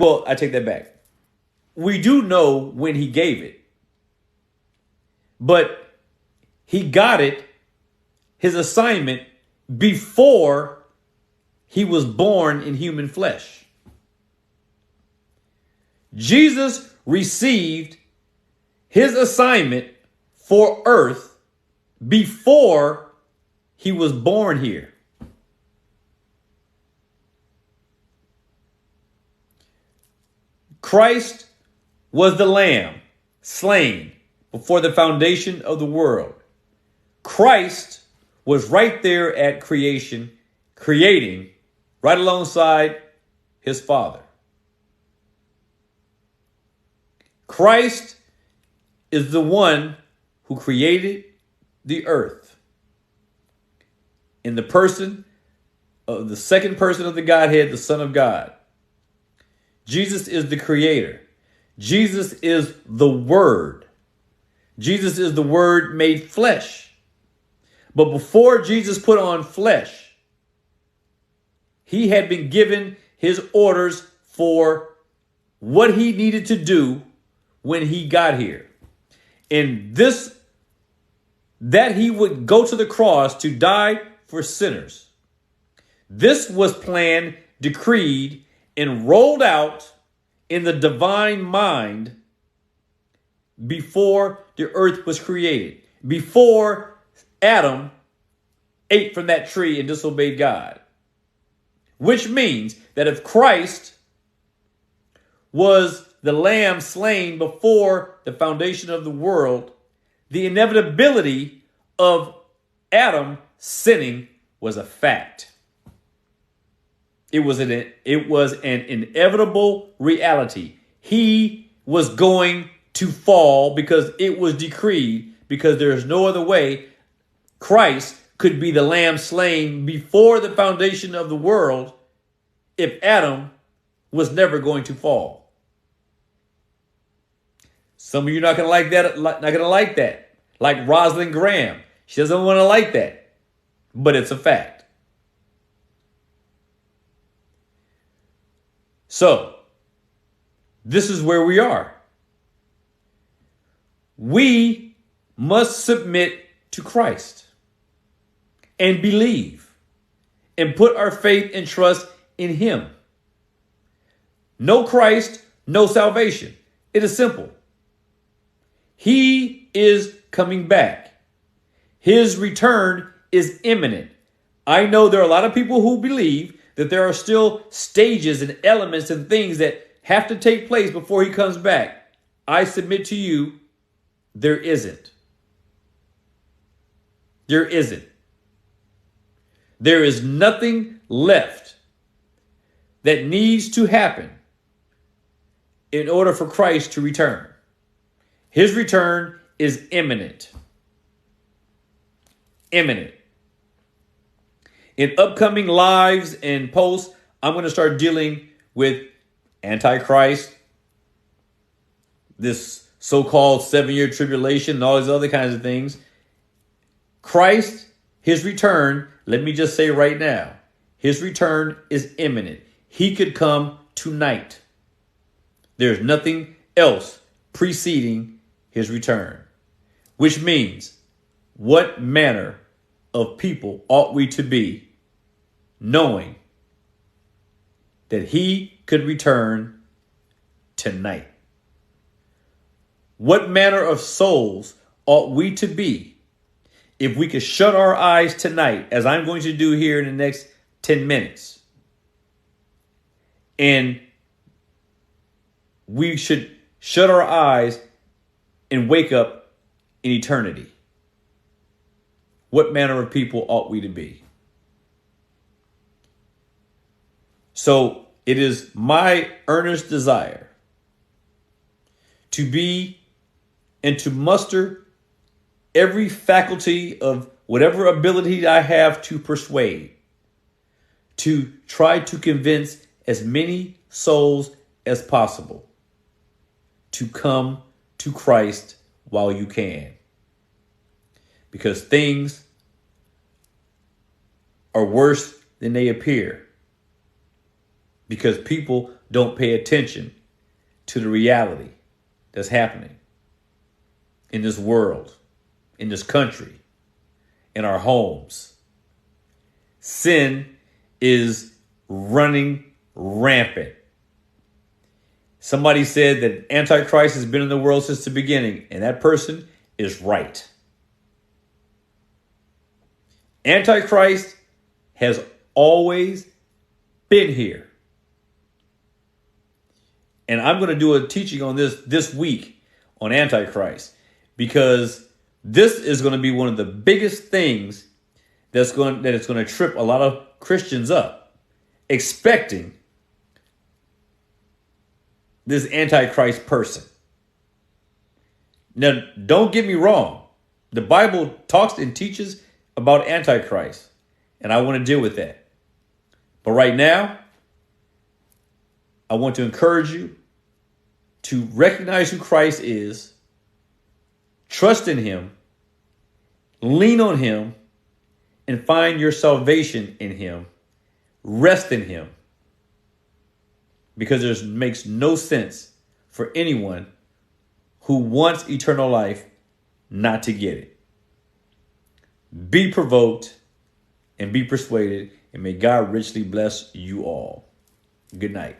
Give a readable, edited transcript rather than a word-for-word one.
Well, I take that back. We do know when he gave it, but he got it, his assignment, before he was born in human flesh. Jesus received his assignment for earth before he was born here. Christ was the lamb slain before the foundation of the world. Christ was right there at creation, creating right alongside his Father. Christ is the one who created the earth in the person of the second person of the Godhead, the Son of God. Jesus is the creator. Jesus is the Word. Jesus is the Word made flesh. But before Jesus put on flesh, he had been given his orders for what he needed to do when he got here. And that he would go to the cross to die for sinners. This was planned, decreed, and rolled out in the divine mind before the earth was created, before Adam ate from that tree and disobeyed God. Which means that if Christ was the lamb slain before the foundation of the world, the inevitability of Adam sinning was a fact. It was an inevitable reality. He was going to fall because it was decreed, because there is no other way Christ could be the lamb slain before the foundation of the world if Adam was never going to fall. Some of you are not going to like that. Not going to like that. Like Rosalind Graham. She doesn't want to like that. But it's a fact. So, this is where we are. We must submit to Christ and believe and put our faith and trust in him. No Christ, no salvation. It is simple. He is coming back. His return is imminent. I know there are a lot of people who believe that there are still stages and elements and things that have to take place before he comes back. I submit to you, there isn't. There isn't. There is nothing left that needs to happen in order for Christ to return. His return is imminent. Imminent. In upcoming lives and posts, I'm going to start dealing with Antichrist, this so-called 7-year tribulation, and all these other kinds of things. Christ, his return, let me just say right now, his return is imminent. He could come tonight. There's nothing else preceding his return, which means what manner of people ought we to be, knowing that he could return tonight? What manner of souls ought we to be if we could shut our eyes tonight, as I'm going to do here in the next 10 minutes, and we should shut our eyes and wake up in eternity? What manner of people ought we to be? So it is my earnest desire to be and to muster every faculty of whatever ability I have to persuade, to try to convince as many souls as possible to come to Christ while you can. Because things are worse than they appear. Because people don't pay attention to the reality that's happening in this world, in this country, in our homes. Sin is running rampant. Somebody said that Antichrist has been in the world since the beginning, and that person is right. Antichrist has always been here. And I'm going to do a teaching on this week on Antichrist, because this is going to be one of the biggest things that it's going to trip a lot of Christians up, expecting this Antichrist person. Now, don't get me wrong. The Bible talks and teaches about Antichrist, and I want to deal with that. But right now, I want to encourage you to recognize who Christ is, trust in him, lean on him, and find your salvation in him. Rest in him. Because it makes no sense for anyone who wants eternal life not to get it. Be provoked and be persuaded, and may God richly bless you all. Good night.